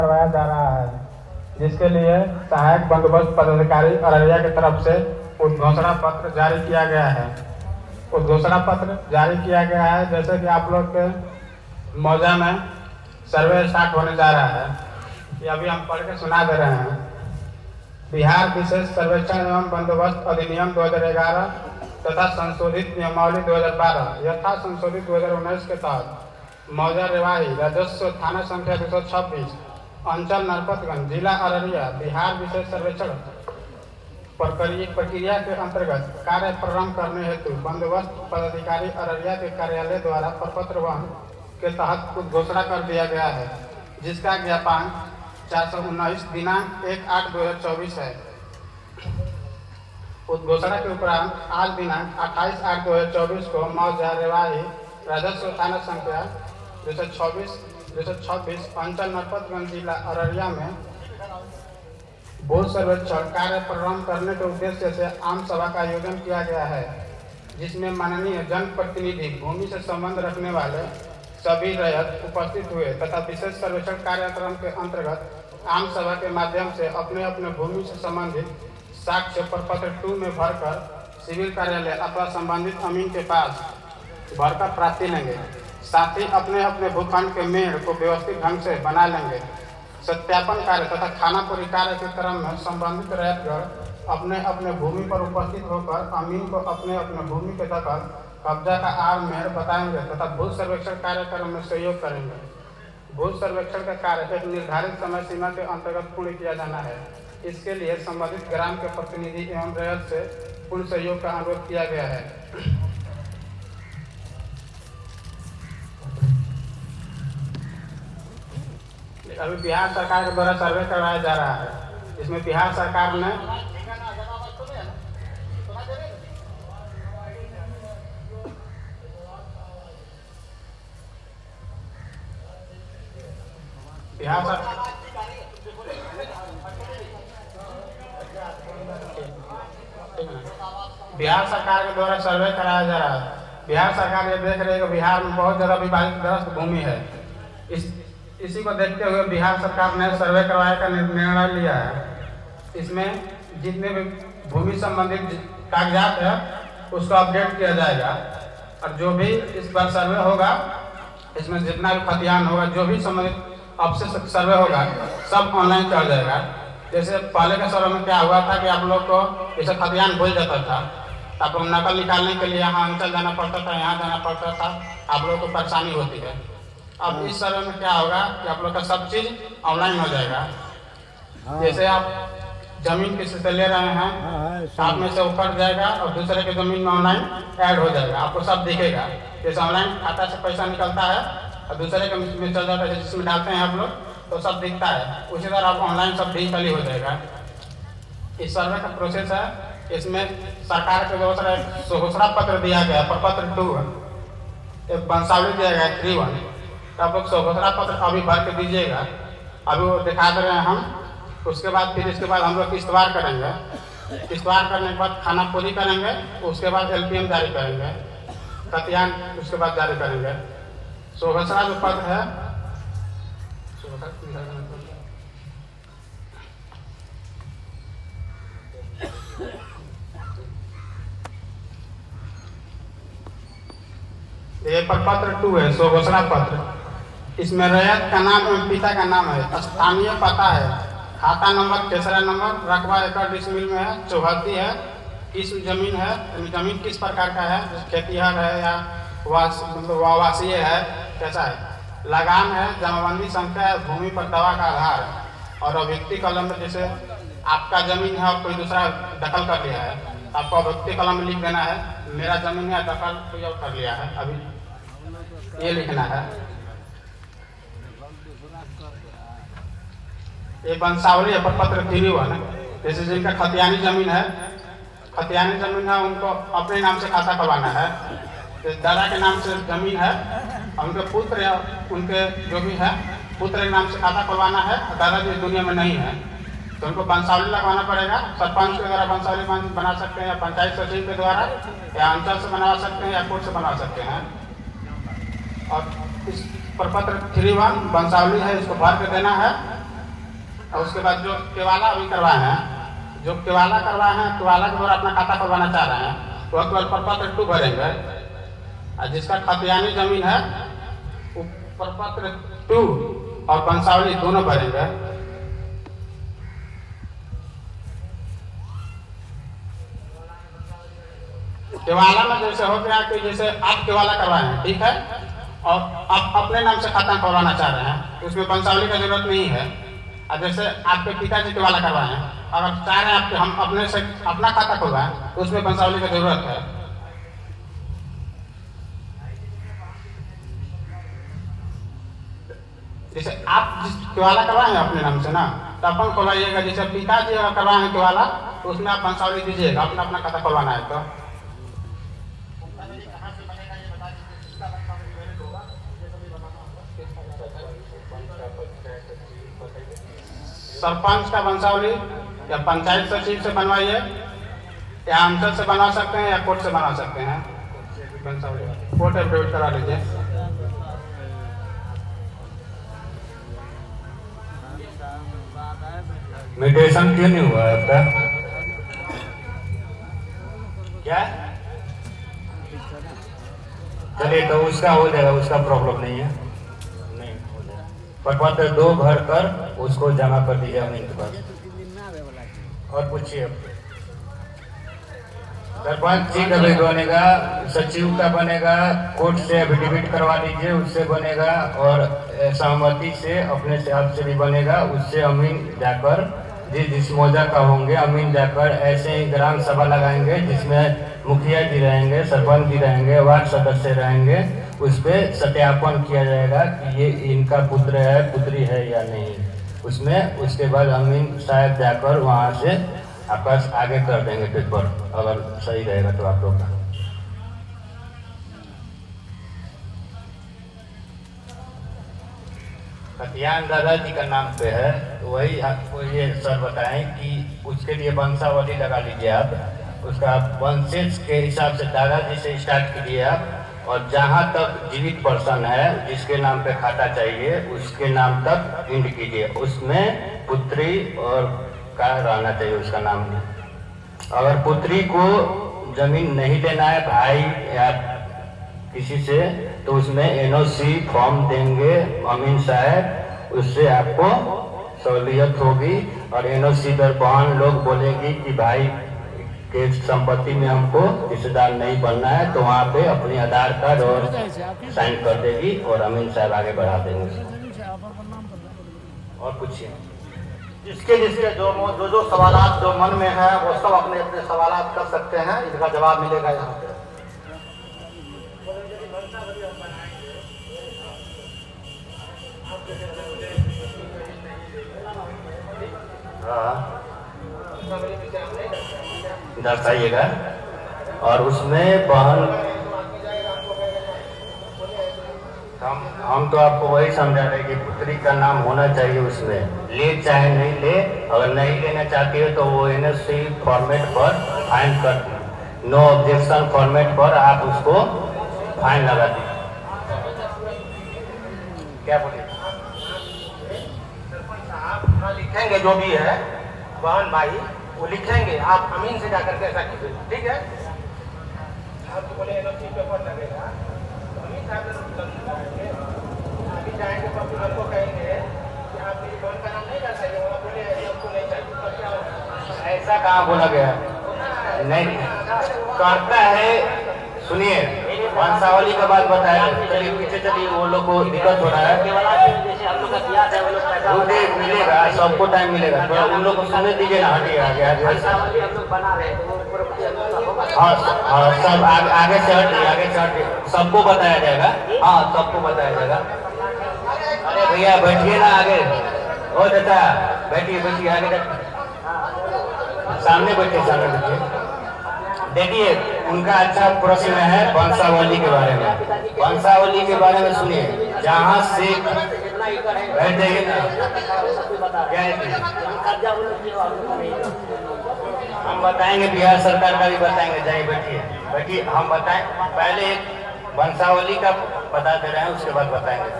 करवाया जा रहा है, जिसके लिए सहायक बंदोबस्त पदाधिकारी अररिया की तरफ से उद्घोषणा पत्र जारी किया गया है। उद्घोषणा पत्र जारी किया गया है, जैसे कि आप लोग के मौजा में सर्वे स्टार्ट होने जा रहा है, ये अभी हम पढ़ के सुना दे रहे हैं। बिहार विशेष सर्वेक्षण एवं बंदोबस्त अधिनियम 2011 तथा संशोधित नियमावली 2012 यथा संशोधित 2019 के तहत मौजा रेवाड़ी राजस्व थाना संख्या 226 अंचल नरपतगंज जिला अररिया बिहार विशेष सर्वेक्षण प्रक्रिया के अंतर्गत कार्य प्रारंभ करने हेतु बंदोबस्त पदाधिकारी अररिया के कार्यालय द्वारा प्रपत्र वन के तहत उद्घोषणा कर दिया गया है, जिसका ज्ञापन 419 दिनांक 1/8/2024 है। उद्घोषणा के उपरांत आज दिनांक 28/8/2024 को मौजा रेवाड़ी राजस्व थाना संख्या 226 अंचल नरपतगंज जिला अररिया में भू सर्वेक्षण कार्य प्रारंभ करने के उद्देश्य से आम सभा का आयोजन किया गया है, जिसमें माननीय जनप्रतिनिधि भूमि से संबंध रखने वाले सभी रैयत उपस्थित हुए तथा विशेष सर्वेक्षण कार्यक्रम के अंतर्गत आम सभा के माध्यम से अपने अपने भूमि से संबंधित साक्ष्य प्रपत्र 2 में भरकर सिविल कार्यालय अथवा संबंधित अमीन के पास भरकर प्राप्ति लेंगे। साथ ही अपने अपने भूखंड के मेड़ को व्यवस्थित ढंग से बना लेंगे। सत्यापन कार्य तथा खानापुरी कार्य के क्रम में संबंधित रैयतगण अपने अपने भूमि पर उपस्थित होकर अमीन को अपने अपने भूमि के दखल कब्जा का आर मेड़ बताएंगे तथा भू सर्वेक्षण कार्यक्रम में सहयोग करेंगे। भू सर्वेक्षण का कार्य एक निर्धारित समय सीमा के अंतर्गत पूर्ण किया जाना है। इसके लिए संबंधित ग्राम के प्रतिनिधि एवं रैयत से पूर्ण सहयोग का अनुरोध किया गया है। अभी बिहार सरकार के द्वारा सर्वे करवाया जा रहा है, इसमें बिहार सरकार ने बिहार सरकार के द्वारा सर्वे कराया जा रहा है। बिहार सरकार ये देख रही है कि बिहार में बहुत ज़्यादा विवादित भूमि है। इसी को देखते हुए बिहार सरकार ने सर्वे करवाने का निर्णय लिया है। इसमें जितने भी भूमि संबंधित कागजात है उसको अपडेट किया जाएगा और जो भी इस बार सर्वे होगा इसमें जितना भी खतियान होगा, जो भी संबंधित अवशेष सर्वे होगा सब ऑनलाइन चल जाएगा। जैसे पहले के सर्वे में क्या हुआ था कि आप लोग को जैसे खतियान भूल जाता था, आप लोग नकल निकालने के लिए यहाँ अंचल जाना पड़ता था, यहाँ जाना पड़ता था, आप लोग को परेशानी होती है। अब इस सर्वे में क्या होगा कि आप लोग का सब चीज़ ऑनलाइन हो जाएगा। जैसे आप जमीन किसी से ले रहे हैं, साथ में से उखड़ जाएगा और दूसरे के जमीन में ऑनलाइन ऐड हो जाएगा, आपको सब दिखेगा। जैसे ऑनलाइन खाता से पैसा निकलता है और दूसरे के में चल जाता है, जिसमें डालते हैं आप लोग तो सब दिखता है, उसी तरह आप ऑनलाइन सब डिजिटली हो जाएगा। इस सर्वे का प्रोसेस है। इसमें सरकार के द्वारा घोषणा पत्र दिया गया, प्रपत्र 2 एक वंशावली दिया गया 3 तो आप लोग घोषणा पत्र अभी भर के दीजिएगा। अभी वो दिखा दे रहे हैं हम। उसके बाद फिर इसके बाद हम लोग किश्तवार करेंगे। किश्तवार करने के बाद खानापुरी करेंगे, उसके बाद LPM जारी करेंगे, खतियान उसके बाद जारी करेंगे। घोषणा जो पत्र है ये प्रपत्र 2 है, घोषणा पत्र। इसमें रैयत का नाम एवं पिता का नाम है, स्थानीय पता है, खाता नंबर, खेसरा नंबर, रकबा एकड़ डिसमिल में है, चौहद्दी है, किस जमीन है, जमीन किस प्रकार का है, खेतिहर है या आवासीय है, कैसा है, लगान है, जमाबंदी संख्या है, भूमि पर दवा का आधार है और अभिव्यक्ति कलम में जैसे आपका जमीन है और कोई दूसरा दखल कर लिया है, आपको अभिव्यक्ति कलम में लिख देना है मेरा जमीन है, दखल कोई और कर लिया है, अभी ये लिखना है। ये वंशावली है, प्रपत्र 3 जैसे जिनका खतियानी जमीन है उनको अपने नाम से खाता करवाना है। दादा के नाम से जमीन है और उनके पुत्र या उनके जो भी है पुत्र के नाम से खाता खुलवाना है, दादाजी दुनिया में नहीं है तो उनको वंशावली लगवाना पड़ेगा। सरपंच के द्वारा वंशावली बना सकते हैं या पंचायत सचिव के द्वारा या अंचल से बना सकते हैं या कोर्ट से बना सकते हैं। और इस प्रपत्र 3-1 वंशावली है, इसको भर के देना है और उसके बाद जो केवाला अभी करवाए हैं, जो केवाला करवाए हैं, केवाला के द्वारा अपना खाता खुलवाना चाह रहे हैं, वह केवल प्रपत्र 2 भरेंगे। और जिसका खतियानी जमीन है वो प्रपत्र 2 और वंशावली दोनों भरेंगे। केवाला में जैसे हो गया कि जैसे आप केवाला करवाए हैं, ठीक है, और आप अपने नाम से खाता खुलवाना चाह रहे हैं, उसमें वंशावली का जरूरत नहीं है। और जैसे आपके पिताजी केवाला करवाए हैं, अगर चाह रहे हैं आपके हम अपने से अपना खाता खुलवाएं तो उसमें वंशावली की जरूरत है। जैसे आप जिस केवाला करवाए हैं अपने नाम से ना, तो अपन खुलवाइएगा। जैसे पिताजी अगर करवाए हैं केवाला तो उसमें आप वंशावली दीजिएगा, अपना अपना खाता खुलवाना है। तो सरपंच का वंशावली या पंचायत सचिव से बनवाइए, या अंचल से बना सकते हैं, या कोर्ट से बना सकते हैं। वंशावली कोर्ट एफिडेविट करा लीजिए। म्यूटेशन क्यों नहीं हुआ है आपका? क्या? चलिए तो उसका हो जाएगा, उसका प्रॉब्लम नहीं है, नहीं हो जाएगा। प्रपत्र 2 भर कर उसको जमा कर दीजिए अमीन के पास। और पूछिए सरपंच जी का भी बनेगा, सचिव का बनेगा, कोर्ट से एफिडेविट करवा लीजिए, उससे बनेगा, और सहमति से अपने से आपसे भी बनेगा। उससे अमीन जाकर जिस मौजा का होंगे अमीन जाकर ऐसे ही ग्राम सभा लगाएंगे जिसमें मुखिया जी रहेंगे, सरपंच जी रहेंगे, वार्ड सदस्य रहेंगे। उस पर सत्यापन किया जाएगा कि ये इनका पुत्र है, पुत्री है या नहीं। उसमें उसके बाद अमीन साहब जाकर वहाँ से आपका आगे कर देंगे पेपर, अगर सही रहेगा तो आप लोग का। खतियान दादाजी का नाम पे है, वही आपको ये सर बताएं कि उसके लिए वंशावली लगा लीजिए आप। उसका वंशज के हिसाब से दादाजी से स्टार्ट कीजिए आप, और जहाँ तक जीवित पर्सन है जिसके नाम पे खाता चाहिए उसके नाम तक इंड कीजिए। उसमें पुत्री और का रहना चाहिए उसका नाम। अगर पुत्री को जमीन नहीं देना है भाई या किसी से, तो उसमें एनओसी फॉर्म देंगे अमीन साहब, उससे आपको सहूलियत होगी। और एनओसी पर बहन लोग बोलेगी कि भाई के संपत्ति में हमको हिस्सेदार नहीं बनना है, तो वहाँ पे अपनी आधार कार्ड और साइन कर देगी और अमीन साहब आगे बढ़ा देंगे। और पूछिए जिसके जिसके जो सवालात जो मन में है वो सब अपने अपने सवालात कर सकते हैं, इनका जवाब मिलेगा यहाँ पे। दर्शाइएगा। और उसमें बहन हम तो आपको वही समझा रहे कि पुत्री का नाम होना चाहिए उसमें, ले चाहे नहीं ले। अगर नहीं लेना चाहती है तो वो एनओसी फॉर्मेट पर फाइन कर दी, नो ऑब्जेक्शन फॉर्मेट पर आप उसको फाइन लगा दी। क्या बोले आप लिखेंगे जो भी है बहन भाई वो लिखेंगे, आप अमीन से जाकर के ऐसा कीजिए, ठीक है। आप तो बोले एनओसी पेपर लगेगा, तो अमीन साहब अभी जाएंगे तो फिर हमको कहेंगे कि आप मेरी बहन का नाम नहीं डाल सकते, वो बोले हमको नहीं चाहिए, तो क्या होगा? ऐसा कहाँ बोला गया? नहीं करता है। सुनिए वंशावली का बात बताया, चलिए पीछे चलिए, वो लोग को दिक्कत हो रहा है। जैसे हम लोग का किया है वो लोग पैसा मिलेगा, सबको टाइम मिलेगा, थोड़ा उन लोग को सुनने दीजिए ना। हटिए आगे आगे। हम लोग बना रहे हैं तो वो हाँ सब आगे से हटिए, आगे से हटिए, सबको बताया जाएगा। हाँ सबको बताया जाएगा। अरे भैया बैठिए ना आगे, ओ चाचा बैठिए बैठिए आगे, सामने बैठिए सामने बैठिए। देखिए उनका अच्छा प्रश्न है वंशावली के बारे में। वंशावली के बारे में सुनिए, जहाँ से बैठ जाइए ना, क्या है हम बताएंगे, बिहार सरकार का भी बताएंगे, जाइए बैठिए बैठिए। हम बताएं, पहले एक वंशावली का बता दे रहे हैं, उसके बाद बताएंगे।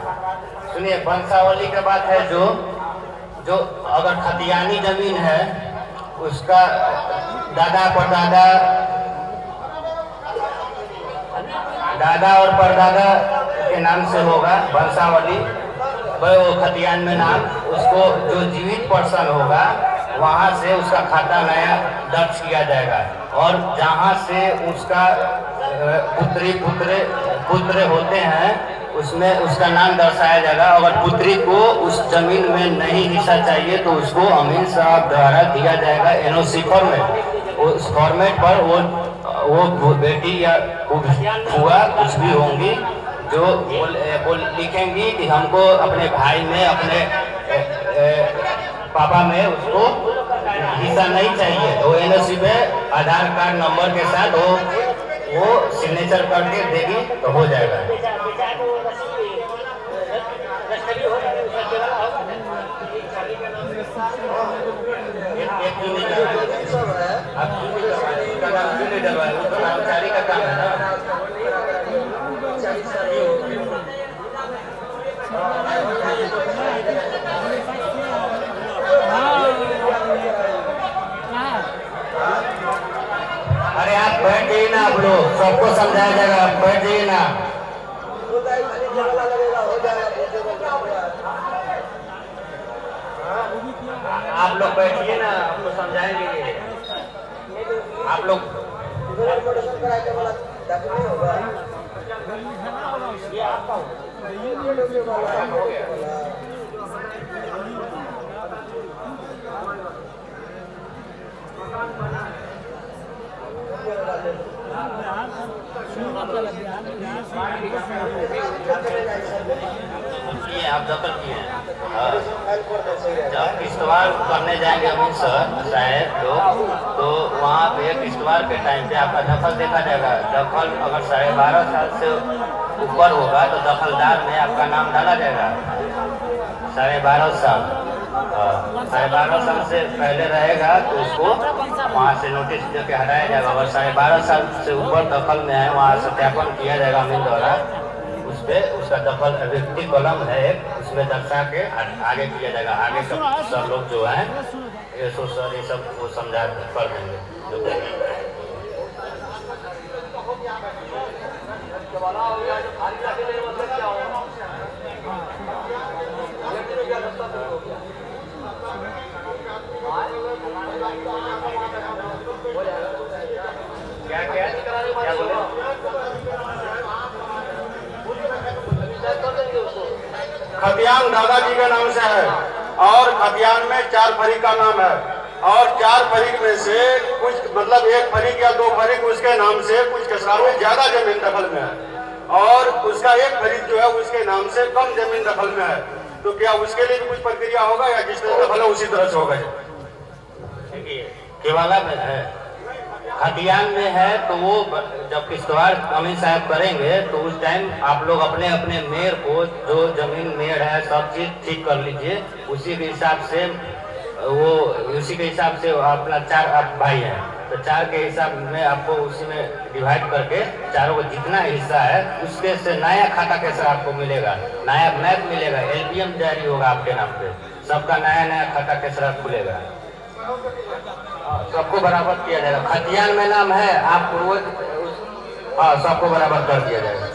सुनिए वंशावली का बात है, जो जो अगर खतियानी जमीन है उसका दादा परदादा, दादा और परदादा के नाम से होगा वंशावली, वो खतियान में नाम, उसको जो जीवित पर्सन होगा वहाँ से उसका खाता नया दर्ज किया जाएगा। और जहाँ से उसका पुत्री पुत्र होते हैं उसमें उसका नाम दर्शाया जाएगा। अगर पुत्री को उस जमीन में नहीं हिस्सा चाहिए तो उसको अमीन साहब द्वारा दिया जाएगा एनओसी फॉर्मेट। उस फॉर्मेट पर वो बेटी या हुआ कुछ भी होंगी जो वो लिखेंगी कि हमको अपने भाई में, अपने पापा में उसको हिस्सा नहीं चाहिए, तो एनओसी पे आधार कार्ड नंबर के साथ वो सिग्नेचर करके देगी तो हो जाएगा। कर्मचारी का काम है ना। अरे आप बैठ जाइए ना, आप लोग सबको समझाया जाएगा, आप बैठ जाइए ना। आप लोग बैठिए ना, आपको समझाएंगे। आप लोग आप दखल किए हैं। जब किश्तवाड़ करने जाएंगे अमीन साहब लोग, तो वहाँ पे किश्तवाड़ के टाइम पे आपका दखल देखा जाएगा। दखल अगर 12.5 साल से ऊपर होगा तो दखलदार में आपका नाम डाला जाएगा। 12.5 साल 12.5 साल से पहले रहेगा तो उसको वहाँ से नोटिस दे के हटाया जाएगा। अगर 12.5 साल से ऊपर दखल में है वहाँ सत्यापन किया जाएगा अमीन द्वारा। उस पर उसका दखल व्यक्ति कलम है एक, उसमें दर्शा के आगे किया जाएगा। आगे सब लोग जो हैं ये सर ये सब वो समझा कर देंगे जो क्या बोले। खतियान दादाजी के नाम से है और खतियान में 4 फरीक का नाम है और 4 फरीक में से कुछ मतलब 1 फरीक या 2 फरीक उसके नाम से, कुछ किसान में ज्यादा जमीन दखल में है और उसका 1 फरीक जो है उसके नाम से कम जमीन दखल में है। तो क्या उसके लिए भी कुछ प्रक्रिया होगा या जिसमें दखल है उसी तरह से होगा? केवाला में है, खतियान में है तो वो जब किश्तवाड़ अमीन साहब करेंगे तो उस टाइम आप लोग अपने अपने मेयर को, जो जमीन मेयर है सब चीज ठीक कर लीजिए। उसी के हिसाब से अपना 4 भाई हैं तो 4 के हिसाब में आपको उसी में डिवाइड करके चारों को जितना हिस्सा है उसके से नया खाता कैसे आपको मिलेगा, नया मैप मिलेगा, एलपीएम जारी होगा आपके नाम पे, सबका नया खाता कैसे खुलेगा, सबको बराबर किया जाएगा। खतियान में नाम है आपको सबको बराबर कर दिया जाएगा।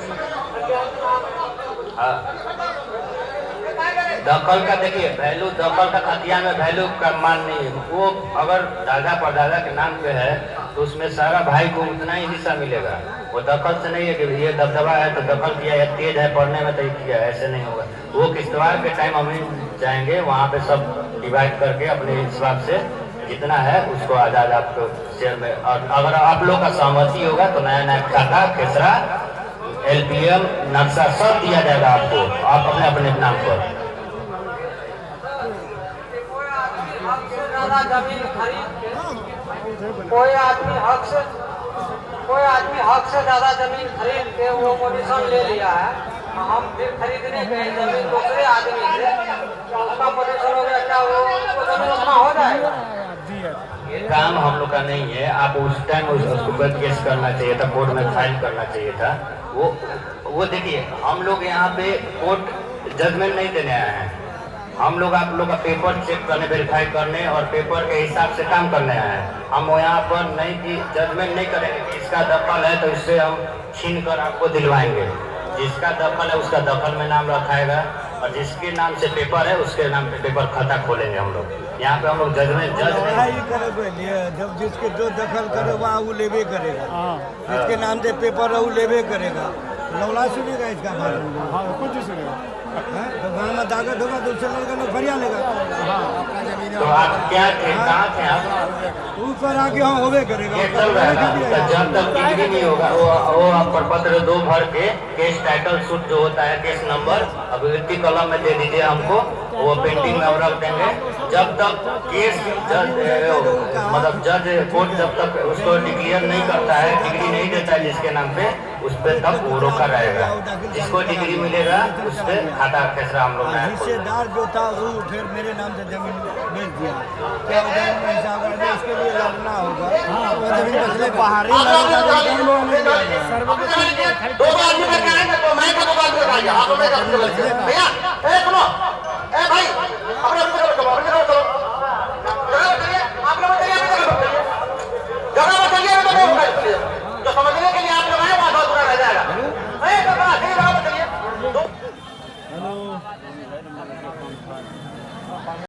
दखल का देखिए वैल्यू, दखल का खतियान में वैल्यू का मान नहीं है। वो अगर दादा परदादा के नाम पे है तो उसमें सारा भाई को उतना ही हिस्सा मिलेगा। वो दखल से नहीं है कि ये दबदबा है तो दखल किया, या तेज है पढ़ने में तो किया, ऐसे नहीं होगा। वो किश्तवाड़ के टाइम अमीन जाएंगे वहाँ पे सब डिवाइड करके अपने हिसाब से जितना है उसको आजाद आपको शेयर में, और अगर आप लोग का सहमति होगा तो नया नया खाता, खेसरा, एलपीएम, नक्शा सब दिया जाएगा आपको, आप अपने अपने नाम पर। कोई आदमी हक से ज्यादा जमीन खरीद के वो पोजीशन ले लिया है, हम फिर खरीदने गए जमीन दूसरे आदमी से, उसका पोजीशन हो गया, क्या वो जमीन उतना हो जाएगा? ये काम हम लोग का नहीं है। आप उस टाइम उसको केस करना चाहिए था, कोर्ट में फाइल करना चाहिए था। वो देखिए हम लोग यहाँ पे कोर्ट जजमेंट नहीं देने आए हैं, हम लोग आप लोग का पेपर चेक करने, वेरीफाई करने और पेपर के हिसाब से काम करने आए हैं। हम यहाँ पर नहीं कि जजमेंट नहीं करेंगे कि इसका दखल है तो इससे हम छीन कर आपको दिलवाएंगे। जिसका दखल है उसका दखल में नाम रखाएगा और जिसके नाम से पेपर है उसके नाम पे पेपर खाता खोलेंगे हम लोग। यहाँ पे हम लोग जजमेंट जब जिसके जो दखल करे वहाँ वो लेवे करेगा, जिसके नाम से पेपर है वो लेवे करेगा। लौला सुनेगा इसका बात, कुछ सुनेगा तो घर में ताकत होगा तो उससे लड़का लोग फरिया लेगा। तो आप क्या थे, कहाँ थे आप? ऊपर आके हाँ होवे करेगा। ये चल रहा है ना, जब तक डिग्री नहीं होगा वो आप प्रपत्र 2 भर के केस टाइटल सूट जो होता है, केस नंबर अभिव्यक्ति कलम में दे दीजिए हमको, वो पेंटिंग में रख देंगे। जब तक केस मतलब जज कोर्ट जब तक उसको डिक्लेयर नहीं करता है, डिग्री नहीं देता है जिसके नाम पे, उस पर तक वो रोका रहेगा। जिसको डिग्री मिलेगा उस पर खाता खेसरा हम लोग हिस्सेदार जो था वो फिर मेरे नाम से जमीन बेच दिया। क्या जमीन में हिसाब है इसके लिए लड़ना होगा। जमीन बाहर दो आदमी करके आएंगे तो मैं क्या दुकान पे